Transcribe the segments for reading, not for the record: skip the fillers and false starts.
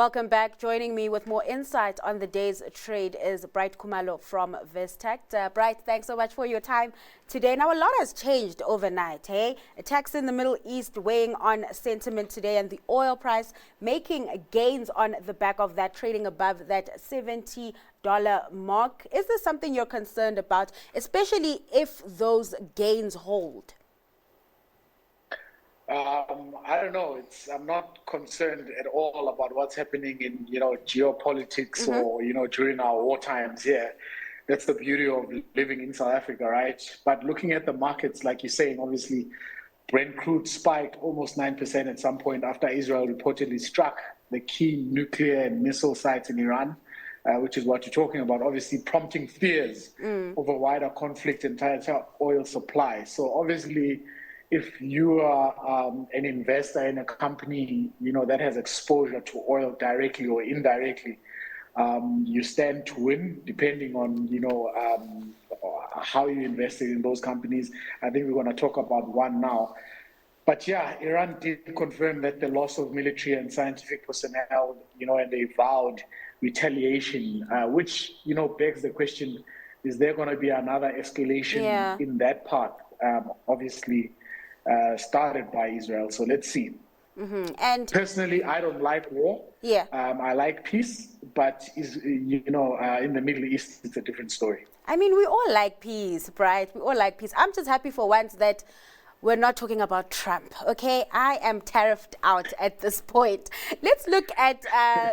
Welcome back. Joining me with more insight on the day's trade is Brent Khumalo from Vestact. Brent, thanks so much for your time today. Now, a lot has changed overnight, hey? Attacks in the Middle East weighing on sentiment today, and the oil price making gains on the back of that, trading above that $70 mark. Is this something you're concerned about, especially if those gains hold? I don't know. I'm not concerned at all about what's happening in, geopolitics or, during our war times here. That's the beauty of living in South Africa, right? But looking at the markets, like you're saying, obviously, Brent Crude spiked almost 9% at some point after Israel reportedly struck the key nuclear and missile sites in Iran, which is what you're talking about, obviously prompting fears over wider conflict and tighter oil supply. So obviously, if you are an investor in a company, that has exposure to oil directly or indirectly, you stand to win depending on, how you invested in those companies. I think we're going to talk about one now. But yeah, Iran did confirm that the loss of military and scientific personnel, and they vowed retaliation, which, begs the question, is there going to be another escalation in that part? Obviously, started by Israel. So let's see. And personally, I don't like war. Yeah. I like peace, but in the Middle East, it's a different story. I mean, we all like peace, right? We all like peace. I'm just happy for once that we're not talking about Trump, okay? I am tariffed out at this point. Let's look at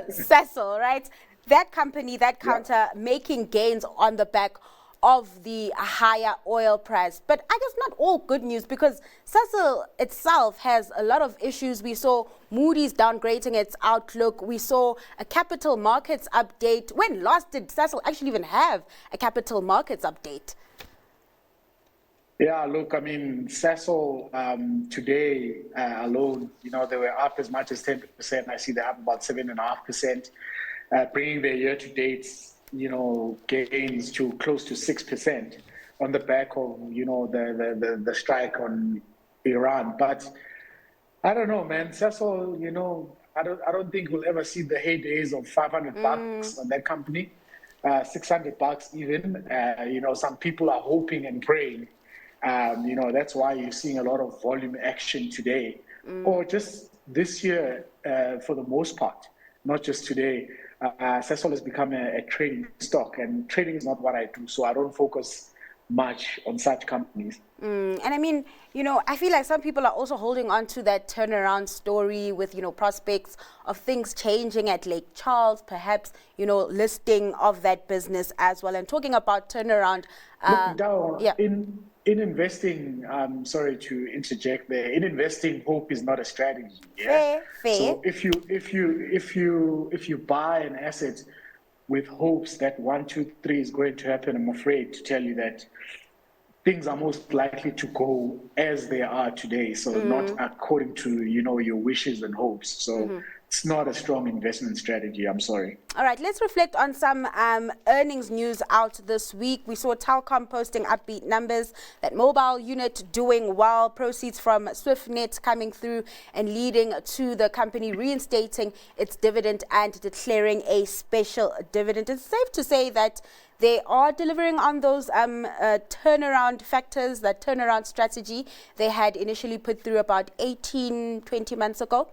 Cesol, right? That company, that counter, making gains on the back of the higher oil price. But I guess not all good news, because Cesol itself has a lot of issues. We saw Moody's downgrading its outlook. We saw a capital markets update. When last did Cesol actually even have a capital markets update? Yeah, look, I mean, Cesol today alone, they were up as much as 10%. I see they're up about 7.5%, bringing their year-to-date gains to close to 6% on the back of, the strike on Iran. But I don't know, man. Cesol, I don't think we'll ever see the heydays of $500 on that company, $600 even. Some people are hoping and praying. That's why you're seeing a lot of volume action today, or just this year for the most part, not just today. Cesol has become a trading stock, and trading is not what I do, so I don't focus much on such companies. And I mean, I feel like some people are also holding on to that turnaround story with, prospects of things changing at Lake Charles, perhaps, listing of that business as well. And talking about turnaround. In investing, sorry to interject there. In investing, hope is not a strategy. Yeah? Fair. So if you buy an asset with hopes that 1, 2, 3 is going to happen, I'm afraid to tell you that things are most likely to go as they are today. So not according to your wishes and hopes. So it's not a strong investment strategy. I'm sorry. All right, let's reflect on some earnings news out this week. We saw Telecoms posting upbeat numbers, that mobile unit doing well, proceeds from SwiftNet coming through and leading to the company reinstating its dividend and declaring a special dividend. It's safe to say that they are delivering on those turnaround factors, that turnaround strategy they had initially put through about 18, 20 months ago.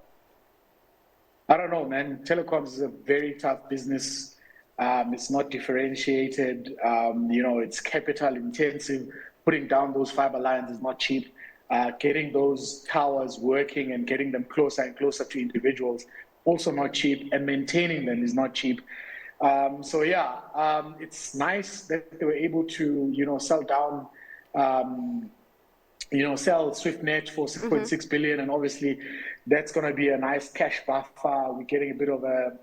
I don't know, man. Telecoms is a very tough business. It's not differentiated. It's capital intensive. Putting down those fiber lines is not cheap. Getting those towers working and getting them closer and closer to individuals, also not cheap. And maintaining them is not cheap. It's nice that they were able to, sell down, sell SwiftNet for 6.6 billion, and obviously that's going to be a nice cash buffer. We're getting a bit of a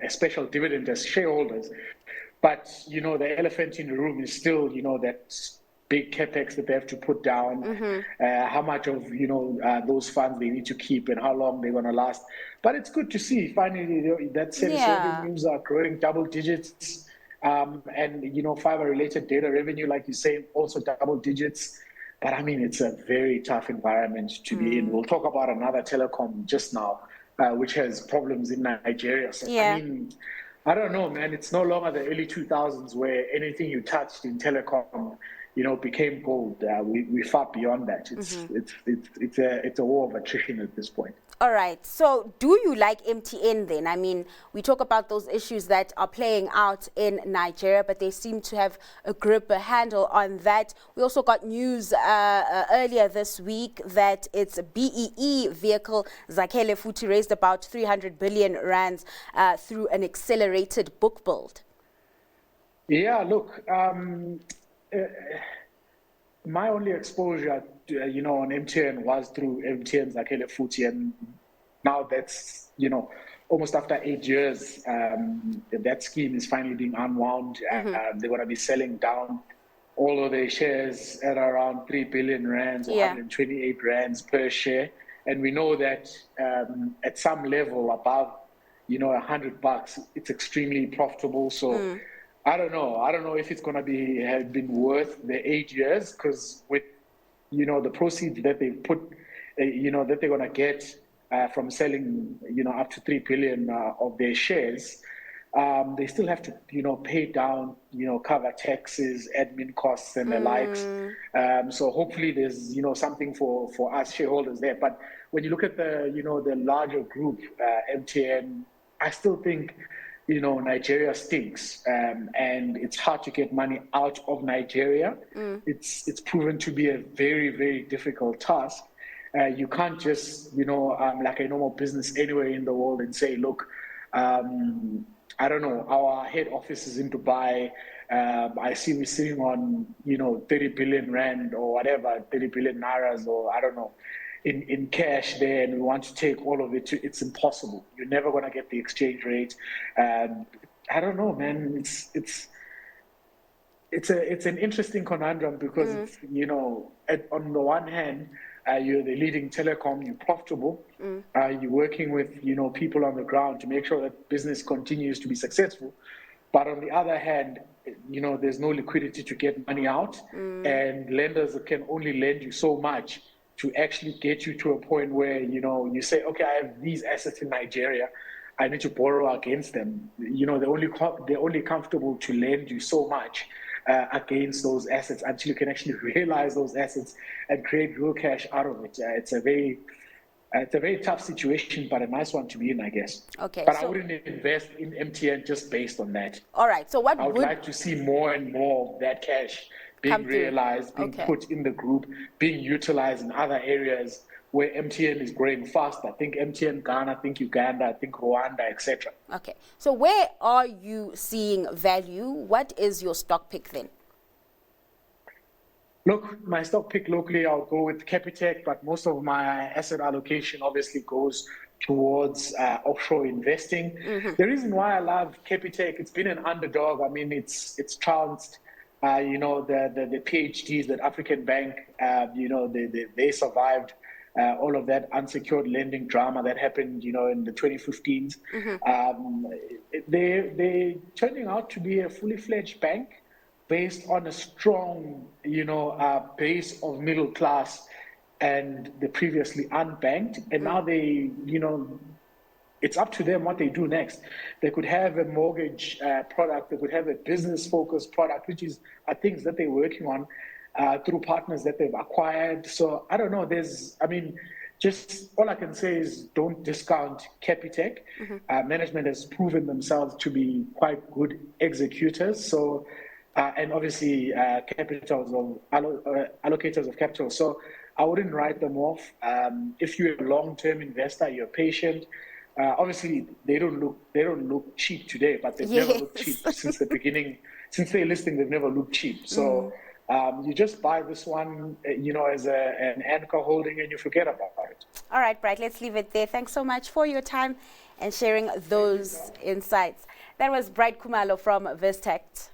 special dividend as shareholders, but the elephant in the room is still, that big capex that they have to put down. How much of those funds they need to keep and how long they're going to last. But it's good to see finally that service revenues are growing double digits. And fiber-related data revenue, like you say, also double digits. But I mean, it's a very tough environment to be in. We'll talk about another telecom just now which has problems in Nigeria. So, Yeah. I mean, I don't know, man. It's no longer the early 2000s where anything you touched in telecom, became gold. We're far beyond that. It's a war of attrition at this point. All right. So, do you like MTN then? I mean, we talk about those issues that are playing out in Nigeria, but they seem to have a handle on that. We also got news earlier this week that its BEE vehicle, Zakhele Futhi, raised about 300 billion rands through an accelerated book build. Yeah, look, my only exposure, on MTN was through MTN's Zakhele Futhi, and now that's, almost after 8 years, that scheme is finally being unwound. They're going to be selling down all of their shares at around 3 billion rands, or 128 rands per share. And we know that at some level above, $100, it's extremely profitable. So I don't know. I don't know if it's going to have been worth the 8 years, because with, the proceeds that they put, that they're going to get from selling, up to 3 billion of their shares, they still have to, pay down, cover taxes, admin costs, and the likes. So hopefully there's, something for us shareholders there. But when you look at the, the larger group, MTN, I still think, Nigeria stinks, and it's hard to get money out of Nigeria. It's proven to be a very, very difficult task. You can't just, like a normal business anywhere in the world, and say, look, I don't know, our head office is in Dubai. I see we're sitting on, 30 billion rand or whatever, 30 billion nairas, or I don't know, in cash there, and we want to take all of it. It's impossible. You're never going to get the exchange rate. I don't know, man. It's an interesting conundrum, because it's, on the one hand, you're the leading telecom, you're profitable, you're working with, people on the ground to make sure that business continues to be successful. But on the other hand, there's no liquidity to get money out, and lenders can only lend you so much to actually get you to a point where, you say, okay, I have these assets in Nigeria, I need to borrow against them. They're only comfortable to lend you so much against those assets until you can actually realize those assets and create real cash out of it. It's a very tough situation, but a nice one to be in, I guess. Okay. But I wouldn't invest in MTN just based on that. All right. So I would like to see more and more of that cash being realized, being put in the group, being utilized in other areas where MTN is growing fast. I think MTN Ghana, I think Uganda, I think Rwanda, etc. Okay. So where are you seeing value? What is your stock pick then? Look, my stock pick locally, I'll go with Capitec, but most of my asset allocation obviously goes towards offshore investing. The reason why I love Capitec, it's been an underdog. I mean, it's trounced, the PhDs that African Bank, they survived all of that unsecured lending drama that happened, in the 2015s. They're turning out to be a fully fledged bank, based on a strong, base of middle class and the previously unbanked. And now they, it's up to them what they do next. They could have a mortgage product. They could have a business-focused product, which are things that they're working on through partners that they've acquired. So I don't know. Just all I can say is don't discount Capitec. Management has proven themselves to be quite good executors. So. And obviously allocators of capital. So I wouldn't write them off. If you're a long-term investor, you're patient. Obviously, they don't look cheap today, but they've never looked cheap since the beginning. Since they're listing, they've never looked cheap. So you just buy this one, as an anchor holding, and you forget about it. All right, Bright, let's leave it there. Thanks so much for your time and sharing those insights. That was Bright Khumalo from Vestact.